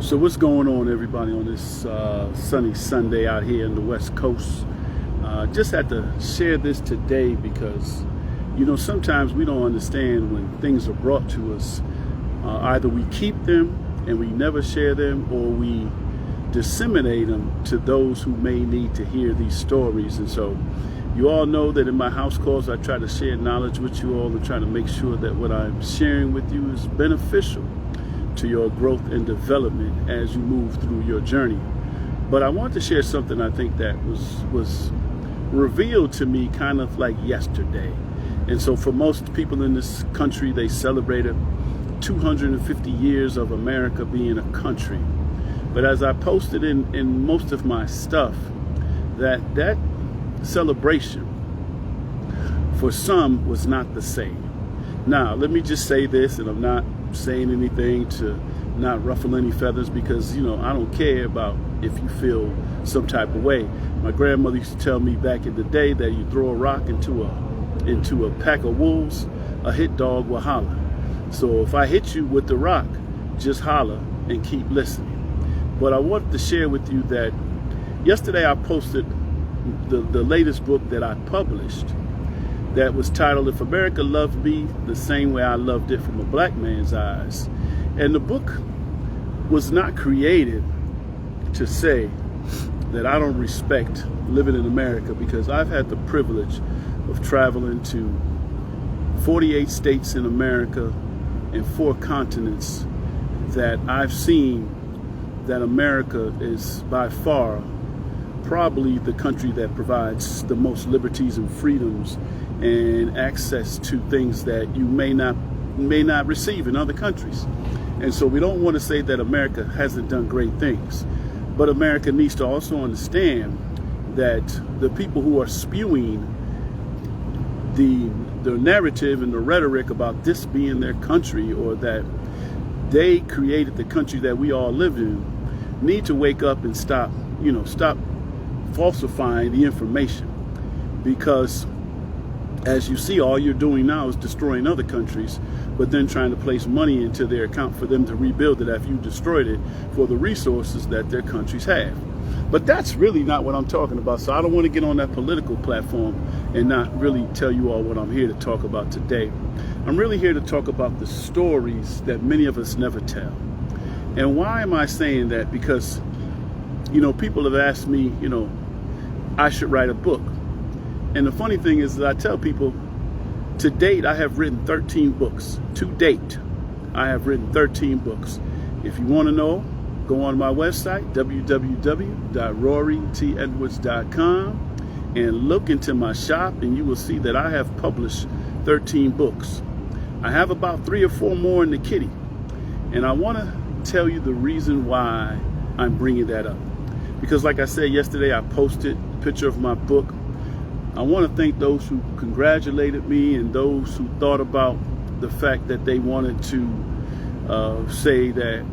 So what's going on, everybody, on this sunny Sunday out here in the West Coast? Just had to share this today because, sometimes we don't understand when things are brought to us. Either we keep them and we never share them, or we disseminate them to those who may need to hear these stories. And so you all know that in my house calls, I try to share knowledge with you all and try to make sure that what I'm sharing with you is beneficial to your growth and development as you move through your journey. But I want to share something I think that was revealed to me kind of like yesterday. And so for most people in this country, they celebrated 250 years of America being a country. But as I posted in most of my stuff, that celebration for some was not the same. Now, let me just say this, and I'm not saying anything to not ruffle any feathers, because I don't care about if you feel some type of way. My grandmother used to tell me back in the day that you throw a rock into a pack of wolves, a hit dog will holler. So if I hit you with the rock, just holler and keep listening. But I wanted to share with you that yesterday I posted the latest book that I published that was titled If America Loved Me the Same Way I Loved It from a Black Man's Eyes. And the book was not created to say that I don't respect living in America, because I've had the privilege of traveling to 48 states in America and 4 continents, that I've seen that America is by far probably the country that provides the most liberties and freedoms and access to things that you may not receive in other countries. And so we don't want to say that America hasn't done great things, but America needs to also understand that the people who are spewing the narrative and the rhetoric about this being their country, or that they created the country that we all live in, need to wake up and stop falsifying the information. Because as you see, all you're doing now is destroying other countries, but then trying to place money into their account for them to rebuild it after you destroyed it for the resources that their countries have. But that's really not what I'm talking about. So I don't want to get on that political platform and not really tell you all what I'm here to talk about today. I'm really here to talk about the stories that many of us never tell. And why am I saying that? Because, people have asked me, I should write a book. And the funny thing is that I tell people, to date, I have written 13 books. To date, I have written 13 books. If you want to know, go on my website, www.rorytedwards.com, and look into my shop, and you will see that I have published 13 books. I have about 3 or 4 more in the kitty. And I want to tell you the reason why I'm bringing that up. Because like I said yesterday, I posted a picture of my book. I want to thank those who congratulated me and those who thought about the fact that they wanted to say that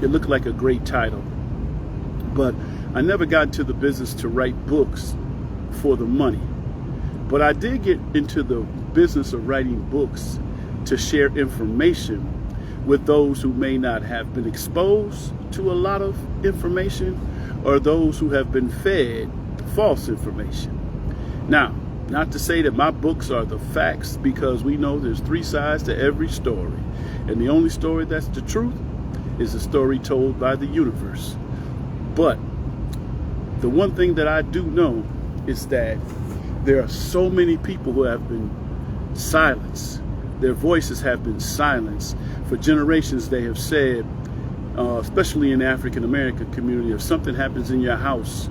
it looked like a great title. But I never got into the business to write books for the money. But I did get into the business of writing books to share information with those who may not have been exposed to a lot of information, or those who have been fed false information. Now, not to say that my books are the facts, because we know there's 3 sides to every story. And the only story that's the truth is a story told by the universe. But the one thing that I do know is that there are so many people who have been silenced. Their voices have been silenced. For generations, they have said, especially in the African American community, if something happens in your house,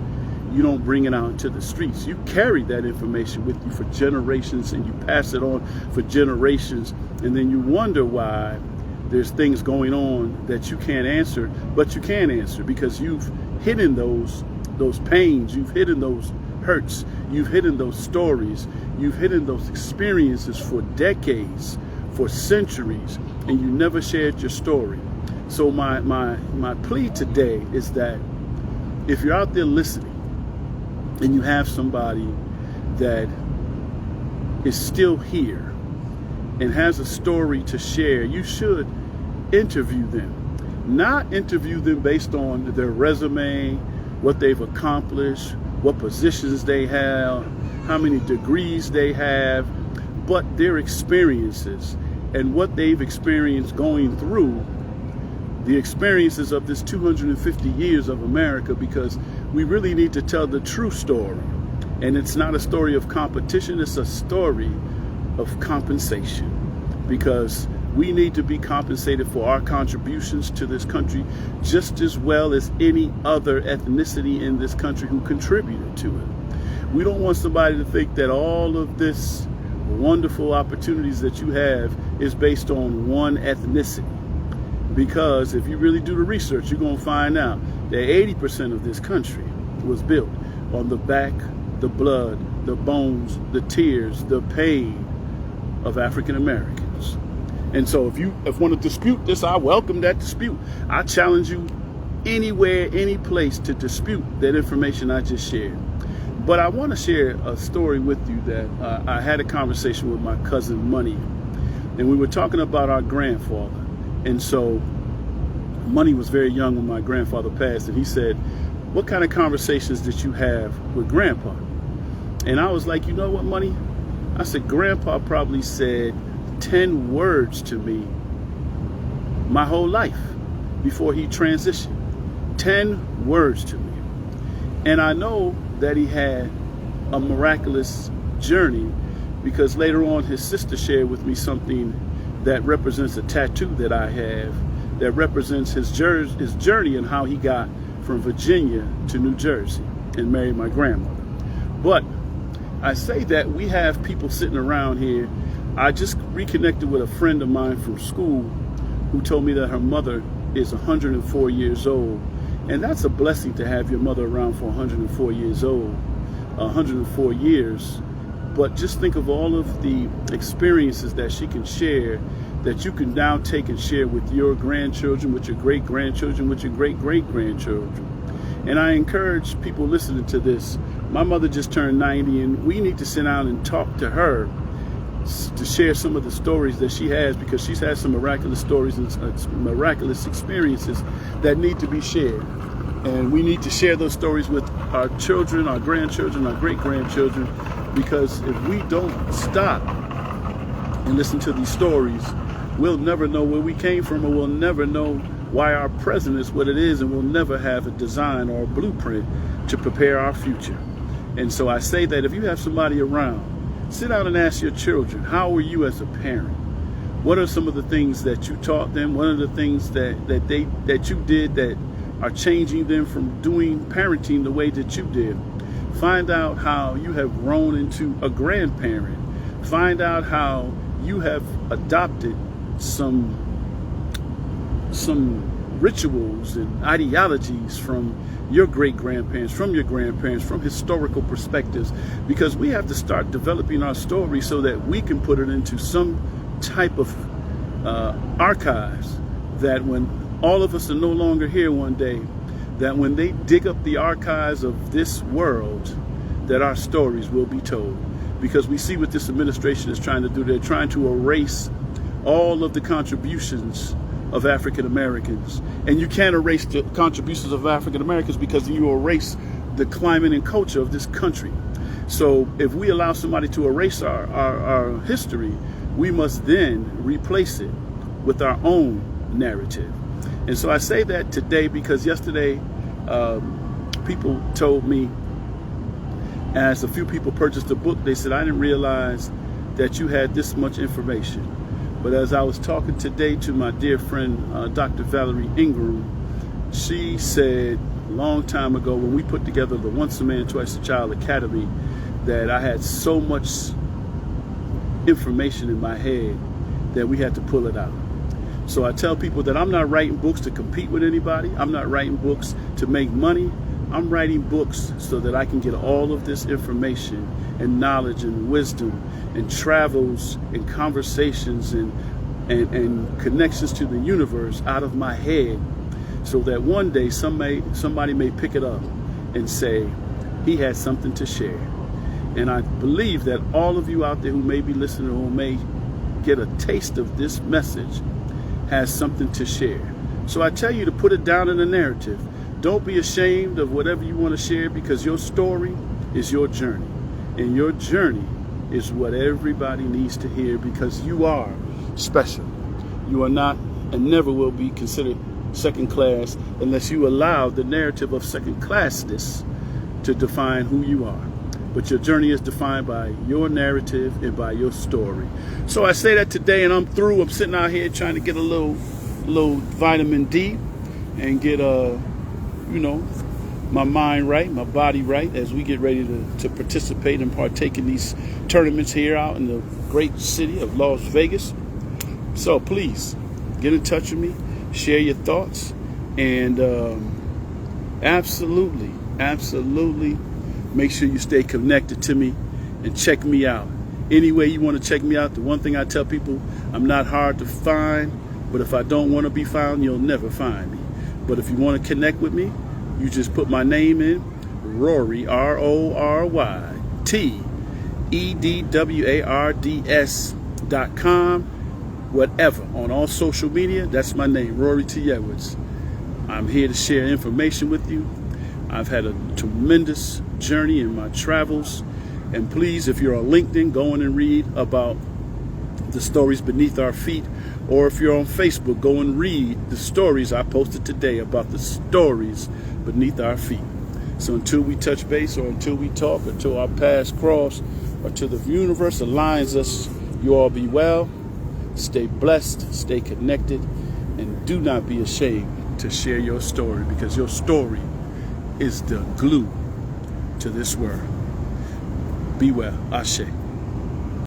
you don't bring it out into the streets. You carry that information with you for generations, and you pass it on for generations. And then you wonder why there's things going on that you can't answer, but you can answer, because you've hidden those pains, you've hidden those hurts, you've hidden those stories, you've hidden those experiences for decades, for centuries, and you never shared your story. So my plea today is that if you're out there listening and you have somebody that is still here and has a story to share, you should interview them. Not interview them based on their resume, what they've accomplished, what positions they have, how many degrees they have, but their experiences and what they've experienced going through the experiences of this 250 years of America, because we really need to tell the true story. And it's not a story of competition, it's a story of compensation, because we need to be compensated for our contributions to this country just as well as any other ethnicity in this country who contributed to it. We don't want somebody to think that all of this wonderful opportunities that you have is based on one ethnicity. Because if you really do the research, you're going to find out that 80% of this country was built on the back, the blood, the bones, the tears, the pain of African Americans. And so if you want to dispute this, I welcome that dispute. I challenge you anywhere, any place to dispute that information I just shared. But I want to share a story with you that I had a conversation with my cousin Money, and we were talking about our grandfather. And so Money was very young when my grandfather passed, and he said, "What kind of conversations did you have with Grandpa?" And I was like, "You know what, Money?" I said, "Grandpa probably said 10 words to me my whole life before he transitioned. 10 words to me." And I know that he had a miraculous journey, because later on his sister shared with me something that represents a tattoo that I have that represents his journey and how he got from Virginia to New Jersey and married my grandmother. But I say that we have people sitting around here. I just reconnected with a friend of mine from school who told me that her mother is 104 years old. And that's a blessing to have your mother around for 104 years old, 104 years. But just think of all of the experiences that she can share, that you can now take and share with your grandchildren, with your great-grandchildren, with your great-great-grandchildren. And I encourage people listening to this. My mother just turned 90, and we need to sit down and talk to her to share some of the stories that she has, because she's had some miraculous stories and miraculous experiences that need to be shared. And we need to share those stories with our children, our grandchildren, our great-grandchildren, because if we don't stop and listen to these stories, we'll never know where we came from, or we'll never know why our present is what it is, and we'll never have a design or a blueprint to prepare our future. And so I say that if you have somebody around, sit down and ask your children, how were you as a parent? What are some of the things that you taught them? What are the things that you did that are changing them from doing parenting the way that you did? Find out how you have grown into a grandparent. Find out how you have adopted some rituals and ideologies from your great-grandparents, from your grandparents, from historical perspectives, because we have to start developing our story so that we can put it into some type of archives, that when all of us are no longer here one day, that when they dig up the archives of this world, that our stories will be told. Because we see what this administration is trying to do. They're trying to erase all of the contributions of African Americans. And you can't erase the contributions of African Americans, because you erase the climate and culture of this country. So if we allow somebody to erase our history, we must then replace it with our own narrative. And so I say that today because yesterday people told me, as a few people purchased the book, they said, "I didn't realize that you had this much information." But as I was talking today to my dear friend, Dr. Valerie Ingram, she said a long time ago when we put together the Once a Man, Twice a Child Academy, that I had so much information in my head that we had to pull it out. So I tell people that I'm not writing books to compete with anybody. I'm not writing books to make money. I'm writing books so that I can get all of this information and knowledge and wisdom and travels and conversations and connections to the universe out of my head, so that one day somebody may pick it up and say, he had something to share. And I believe that all of you out there who may be listening or may get a taste of this message has something to share. So I tell you to put it down in a narrative. Don't be ashamed of whatever you want to share, because your story is your journey. And your journey is what everybody needs to hear, because you are special. You are not and never will be considered second class unless you allow the narrative of second classness to define who you are. But your journey is defined by your narrative and by your story. So I say that today, and I'm through. I'm sitting out here trying to get a little vitamin D and get my mind right, my body right, as we get ready to participate and partake in these tournaments here out in the great city of Las Vegas. So please get in touch with me, share your thoughts, and absolutely make sure you stay connected to me and check me out. Any way you want to check me out, the one thing I tell people, I'm not hard to find, but if I don't want to be found, you'll never find me. But if you want to connect with me, you just put my name in, Rory, RoryTedwards.com, whatever, on all social media. That's my name, Rory T. Edwards. I'm here to share information with you. I've had a tremendous journey in my travels, and please, if you're on LinkedIn, go in and read about the stories beneath our feet, or if you're on Facebook, go and read the stories I posted today about the stories beneath our feet. So until we touch base, or until we talk, until our paths cross, or till the universe aligns us, you all be well, stay blessed, stay connected, and do not be ashamed to share your story, because your story is the glue to this world. Be well. Ashe.